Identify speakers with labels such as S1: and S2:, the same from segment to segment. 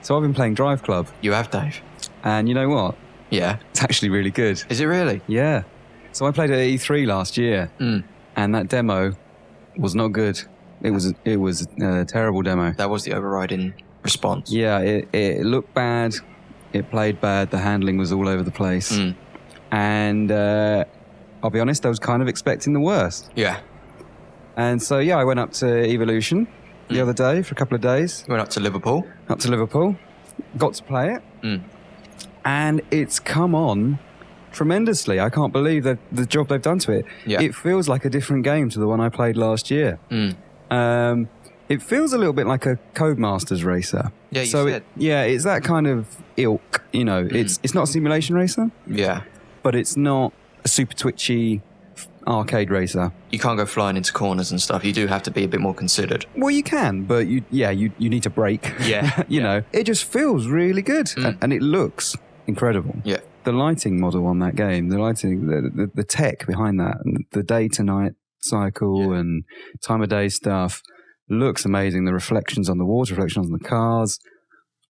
S1: So I've been playing Drive Club.
S2: You have, Dave?
S1: And you know what?
S2: Yeah.
S1: It's actually really good.
S2: Is it really?
S1: Yeah. So I played at E3 last year, and that demo was not good. It was a terrible demo.
S2: That was the overriding response.
S1: Yeah, it looked bad. It played bad. The handling was all over the place. And I'll be honest, I was kind of expecting the worst.
S2: Yeah.
S1: And so, yeah, I went up to Evolution the other day for a couple of days.
S2: You went up to Liverpool?
S1: Up to Liverpool. Got to play it. And it's come on tremendously. I can't believe the job they've done to it.
S2: Yeah.
S1: It feels like a different game to the one I played last year. It feels a little bit like a Codemasters racer.
S2: Yeah, you said.
S1: It's that kind of ilk, you know. It's not a simulation racer.
S2: Yeah.
S1: But it's not a super twitchy arcade racer.
S2: You can't go flying into corners and stuff. You do have to be a bit more considered.
S1: Well, you can, but you need to brake.
S2: Yeah.
S1: you know, it just feels really good, and it looks incredible.
S2: Yeah.
S1: The lighting model on that game, the lighting, the tech behind that, and the day to night cycle and time of day stuff looks amazing. The reflections on the water, reflections on the cars,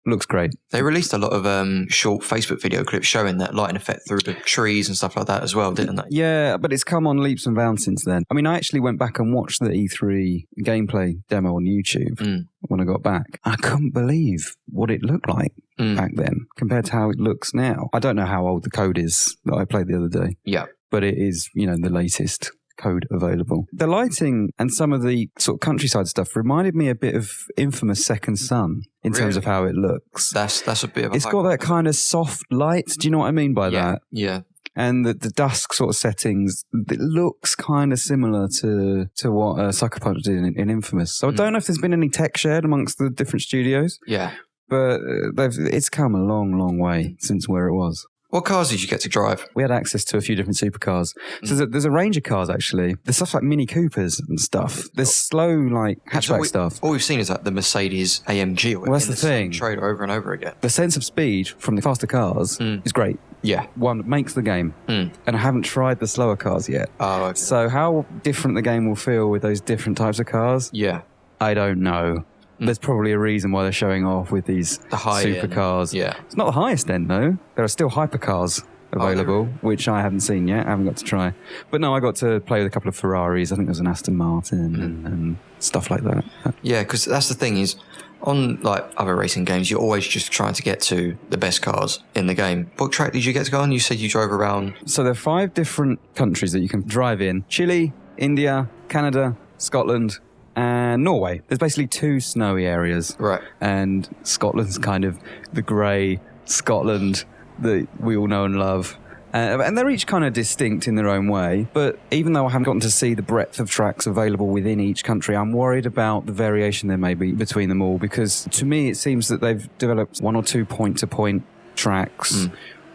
S1: looks great.
S2: They released a lot of short Facebook video clips showing that lighting effect through the trees and stuff like that as well, didn't they?
S1: Yeah, but it's come on leaps and bounds since then. I mean, I actually went back and watched the E3 gameplay demo on YouTube when I got back. I couldn't believe what it looked like back then compared to how it looks now. I don't know how old the code is that I played the other day.
S2: Yeah.
S1: But it is, you know, the latest code available. The lighting and some of the sort of countryside stuff reminded me a bit of Infamous Second Son in terms of how it looks.
S2: That's a bit of a...
S1: It's got that kind of soft light. Do you know what I mean by that?
S2: Yeah.
S1: And the dusk sort of settings, it looks kind of similar to what Sucker Punch did in Infamous. So I don't know if there's been any tech shared amongst the different studios.
S2: Yeah.
S1: But it's come a long, long way since where it was.
S2: What cars did you get to drive?
S1: We had access to a few different supercars. So there's a range of cars, actually. There's stuff like Mini Coopers and stuff. There's slow, like, hatchback stuff.
S2: All we've seen is like the Mercedes AMG. Or
S1: well, that's the thing.
S2: Trailer over and over again.
S1: The sense of speed from the faster cars is great.
S2: Yeah.
S1: One makes the game. And I haven't tried the slower cars yet.
S2: Oh, okay.
S1: So how different the game will feel with those different types of cars,
S2: yeah,
S1: I don't know. There's probably a reason why they're showing off with these supercars.
S2: Yeah.
S1: It's not the highest end, though. There are still hypercars available, which I haven't seen yet. I haven't got to try. But no, I got to play with a couple of Ferraris. I think there's an Aston Martin and stuff like that.
S2: Yeah, because that's the thing is, on like other racing games, you're always just trying to get to the best cars in the game. What track did you get to go on? You said you drove around.
S1: So there are 5 different countries that you can drive in. Chile, India, Canada, Scotland, and Norway. There's basically 2 snowy areas.
S2: Right.
S1: And Scotland's kind of the grey Scotland that we all know and love. And they're each kind of distinct in their own way. But even though I haven't gotten to see the breadth of tracks available within each country, I'm worried about the variation there may be between them all. Because to me, it seems that they've developed 1 or 2 point-to-point tracks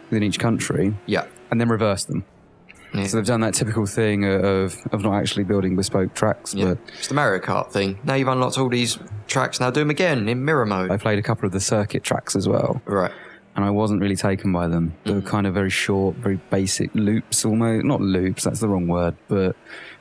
S1: within each country.
S2: Yeah.
S1: And then reversed them. Yeah. So they've done that typical thing of not actually building bespoke tracks.
S2: Yeah.
S1: But
S2: it's the Mario Kart thing. Now you've unlocked all these tracks, now do them again in mirror mode.
S1: I played a couple of the circuit tracks as well.
S2: Right.
S1: And I wasn't really taken by them. They were kind of very short, very basic loops almost. Not loops, that's the wrong word, but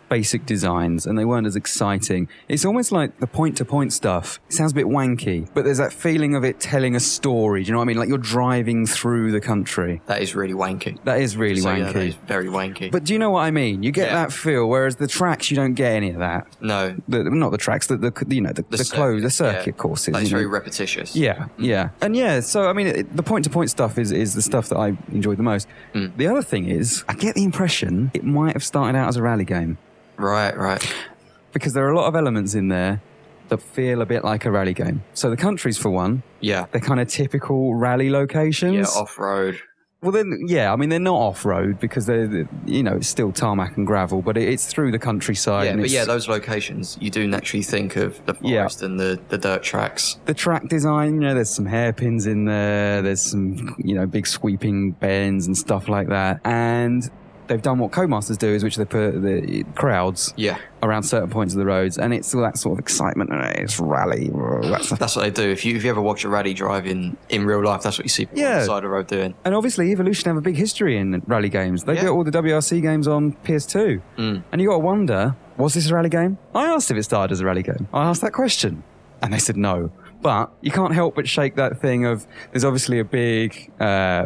S1: basic designs, and they weren't as exciting. It's almost like the point-to-point stuff. It sounds a bit wanky, but there's that feeling of it telling a story. Do you know what I mean? Like you're driving through the country.
S2: That is really wanky.
S1: That is really wanky.
S2: Yeah, that is very wanky.
S1: But do you know what I mean? You get that feel, whereas the tracks, you don't get any of that.
S2: No.
S1: Not the tracks, the circuit courses.
S2: That's very repetitious.
S1: Yeah. And so, I mean, the point-to-point stuff is the stuff that I enjoyed the most. The other thing is, I get the impression it might have started out as a rally game.
S2: Right.
S1: Because there are a lot of elements in there that feel a bit like a rally game. So the countries, for one, they're kind of typical rally locations.
S2: Yeah, off-road.
S1: Well, then, I mean, they're not off-road because they're, it's still tarmac and gravel, but it's through the countryside.
S2: Yeah, but those locations, you do naturally think of the forest and the dirt tracks.
S1: The track design, there's some hairpins in there, there's some, big sweeping bends and stuff like that. And they've done what Codemasters do, which they put the crowds around certain points of the roads, and it's all that sort of excitement. It's rally.
S2: That's what they do. If you ever watch a rally drive in real life, that's what you see people on the side of the road doing.
S1: And obviously, Evolution have a big history in rally games. They built all the WRC games on PS2. And you got to wonder, was this a rally game? I asked if it started as a rally game. I asked that question. And they said no. But you can't help but shake that thing of, there's obviously a big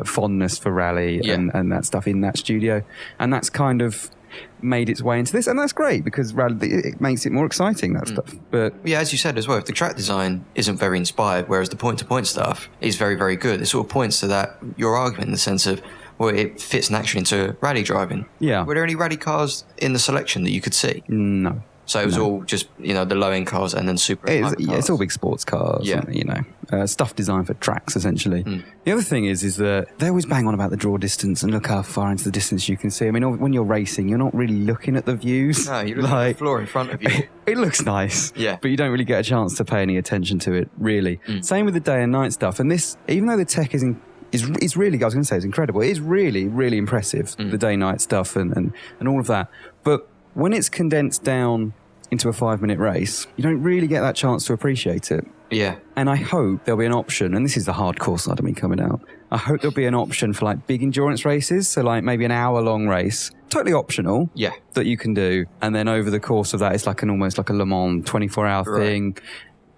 S1: fondness for rally and that stuff in that studio. And that's kind of made its way into this. And that's great because rally, it makes it more exciting, that stuff. But
S2: yeah, as you said as well, if the track design isn't very inspired, whereas the point-to-point stuff is very, very good, it sort of points to that, your argument in the sense of, well, it fits naturally into rally driving.
S1: Yeah.
S2: Were there any rally cars in the selection that you could see?
S1: No.
S2: So it was all just, the low-end cars and then super hyper cars.
S1: It's all big sports cars, stuff designed for tracks, essentially. The other thing is that they always bang on about the draw distance and look how far into the distance you can see. I mean, when you're racing, you're not really looking at the views.
S2: No, you're looking at the floor in front of you.
S1: It looks nice,
S2: but
S1: you don't really get a chance to pay any attention to it, really. Same with the day and night stuff. And this, even though the tech is really, I was going to say, it's incredible. It is really, really impressive, the day-night stuff and all of that. But when it's condensed down into a 5-minute race, you don't really get that chance to appreciate it.
S2: Yeah.
S1: And I hope there'll be an option, and this is the hardcore side of me coming out, I hope there'll be an option for like big endurance races, so like maybe an hour-long race, totally optional, that you can do, and then over the course of that, it's like almost like a Le Mans 24-hour thing,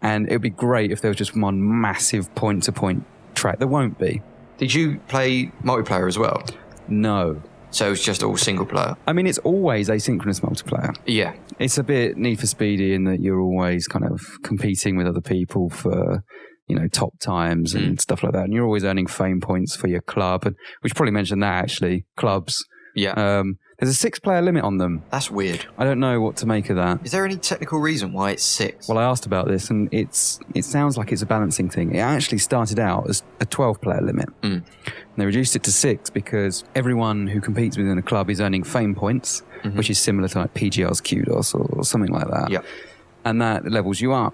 S1: and it'd be great if there was just one massive point-to-point track. There won't be.
S2: Did you play multiplayer as well?
S1: No.
S2: So it's just all single player?
S1: I mean, it's always asynchronous multiplayer.
S2: Yeah.
S1: It's a bit Need for Speedy in that you're always kind of competing with other people for, top times and stuff like that. And you're always earning fame points for your club. And we should probably mention that, actually. Clubs.
S2: Yeah.
S1: There's a 6-player limit on them.
S2: That's weird.
S1: I don't know what to make of that.
S2: Is there any technical reason why it's 6?
S1: Well, I asked about this, and it sounds like it's a balancing thing. It actually started out as a 12-player limit. And they reduced it to 6 because everyone who competes within a club is earning fame points, which is similar to like PGR's Kudos or something like that.
S2: Yeah.
S1: And that levels you up.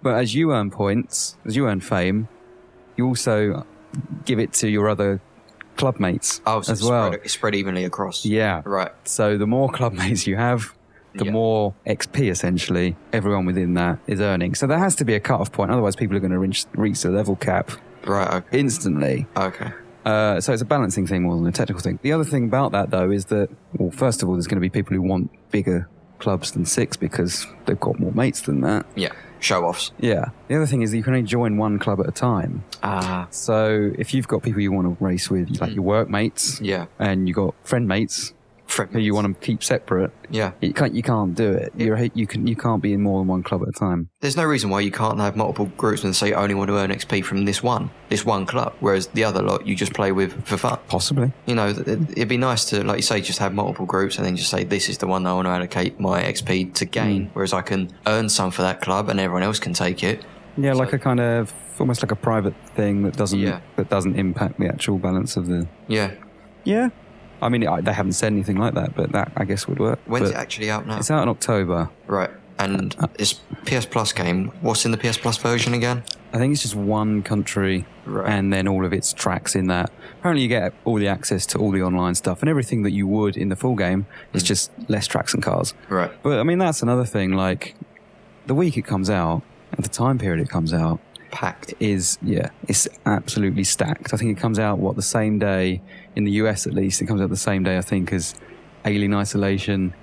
S1: But as you earn points, as you earn fame, you also give it to your other club mates as well.
S2: It's spread evenly across.
S1: Yeah.
S2: Right.
S1: So the more club mates you have, the more XP, essentially, everyone within that is earning. So there has to be a cut-off point. Otherwise, people are going to reach the level cap instantly.
S2: Okay.
S1: So it's a balancing thing more than a technical thing. The other thing about that, though, is that, well, first of all, there's going to be people who want bigger clubs than 6 because they've got more mates than that.
S2: Yeah. Show-offs.
S1: Yeah. The other thing is that you can only join one club at a time. So if you've got people you want to race with, like your work mates, and you've got friend mates who you want to keep separate, you can't do it. You can't be in more than one club at a time.
S2: There's no reason why you can't have multiple groups and say, I only want to earn XP from this one club, whereas the other lot you just play with for fun.
S1: Possibly.
S2: It'd be nice to, like you say, just have multiple groups and then just say, this is the one that I want to allocate my XP to gain, whereas I can earn some for that club and everyone else can take it.
S1: Yeah, so, like a kind of, almost like a private thing that doesn't impact the actual balance of the... Yeah. I mean, they haven't said anything like that, but that, I guess, would work.
S2: When's it actually out now?
S1: It's out in October.
S2: Right. And it's PS Plus game. What's in the PS Plus version again?
S1: I think it's just one country and then all of its tracks in that. Apparently you get all the access to all the online stuff and everything that you would in the full game. It's just less tracks and cars.
S2: Right.
S1: But, I mean, that's another thing. Like, the week it comes out, and the time period it comes out,
S2: packed.
S1: It's absolutely stacked. I think it comes out, the same day, in the US at least, it comes out the same day, I think, as Alien Isolation,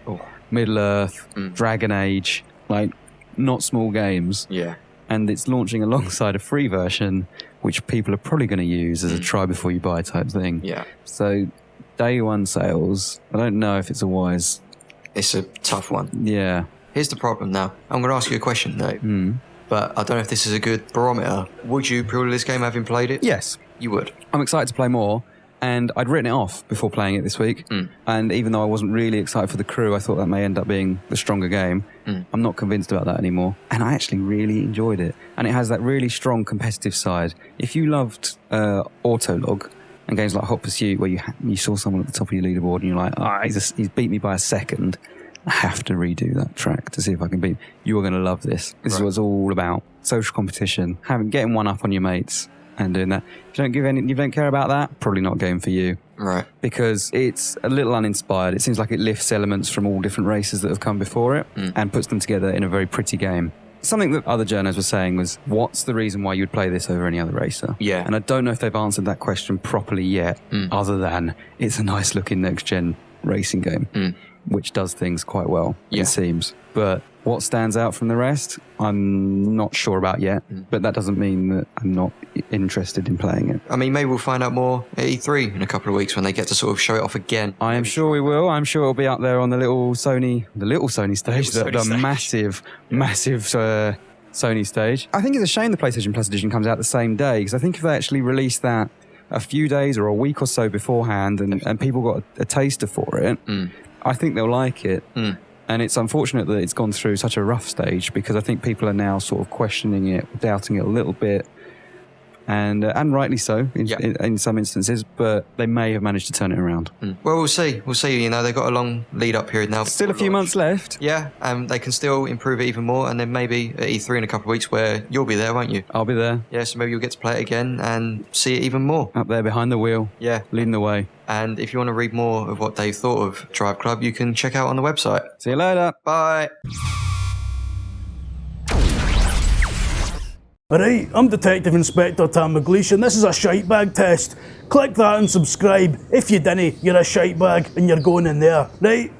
S1: Middle-earth, Dragon Age, like, not small games.
S2: Yeah.
S1: And it's launching alongside a free version, which people are probably going to use as a try before you buy type thing.
S2: Yeah.
S1: So, day one sales, I don't know if it's a wise...
S2: It's a tough one.
S1: Yeah.
S2: Here's the problem now. I'm going to ask you a question, though. But I don't know if this is a good barometer. Would you pre-order this game having played it?
S1: Yes.
S2: You would?
S1: I'm excited to play more, and I'd written it off before playing it this week. And even though I wasn't really excited for the crew, I thought that may end up being the stronger game. I'm not convinced about that anymore. And I actually really enjoyed it. And it has that really strong competitive side. If you loved Autolog and games like Hot Pursuit, where you saw someone at the top of your leaderboard and you're like, he's beat me by a second, I have to redo that track to see if I can beat him. You are going to love this. This is what it's all about. Social competition, getting one up on your mates and doing that. If you don't care about that, probably not a game for you.
S2: Right.
S1: Because it's a little uninspired. It seems like it lifts elements from all different races that have come before it and puts them together in a very pretty game. Something that other journos were saying was, what's the reason why you'd play this over any other racer?
S2: Yeah.
S1: And I don't know if they've answered that question properly yet, other than it's a nice looking next-gen racing game. Which does things quite well, it seems. But What stands out from the rest, I'm not sure about yet, but that doesn't mean that I'm not interested in playing it.
S2: I mean, maybe we'll find out more at E3 in a couple of weeks when they get to sort of show it off again.
S1: I am sure we will. I'm sure it'll be up there on the little Sony stage, the massive Sony stage. I think it's a shame the PlayStation Plus edition comes out the same day, because I think if they actually released that a few days or a week or so beforehand and people got a taster for it, I think they'll like it. And it's unfortunate that it's gone through such a rough stage, because I think people are now sort of questioning it, doubting it a little bit, and rightly so in some instances, but they may have managed to turn it around.
S2: Well, we'll see. We'll see. You know, they've got a long lead-up period now.
S1: Still a few months left.
S2: Yeah, they can still improve it even more, and then maybe at E3 in a couple of weeks where you'll be there, won't you?
S1: I'll be there.
S2: Yeah, so maybe you'll get to play it again and see it even more.
S1: Up there behind the wheel.
S2: Yeah.
S1: Leading the way.
S2: And if you want to read more of what Dave thought of Drive Club, you can check out on the website.
S1: See you later.
S2: Bye.
S3: Alright, I'm Detective Inspector Tam McLeish and this is a shite bag test. Click that and subscribe. If you didn't, you're a shite bag and you're going in there, right?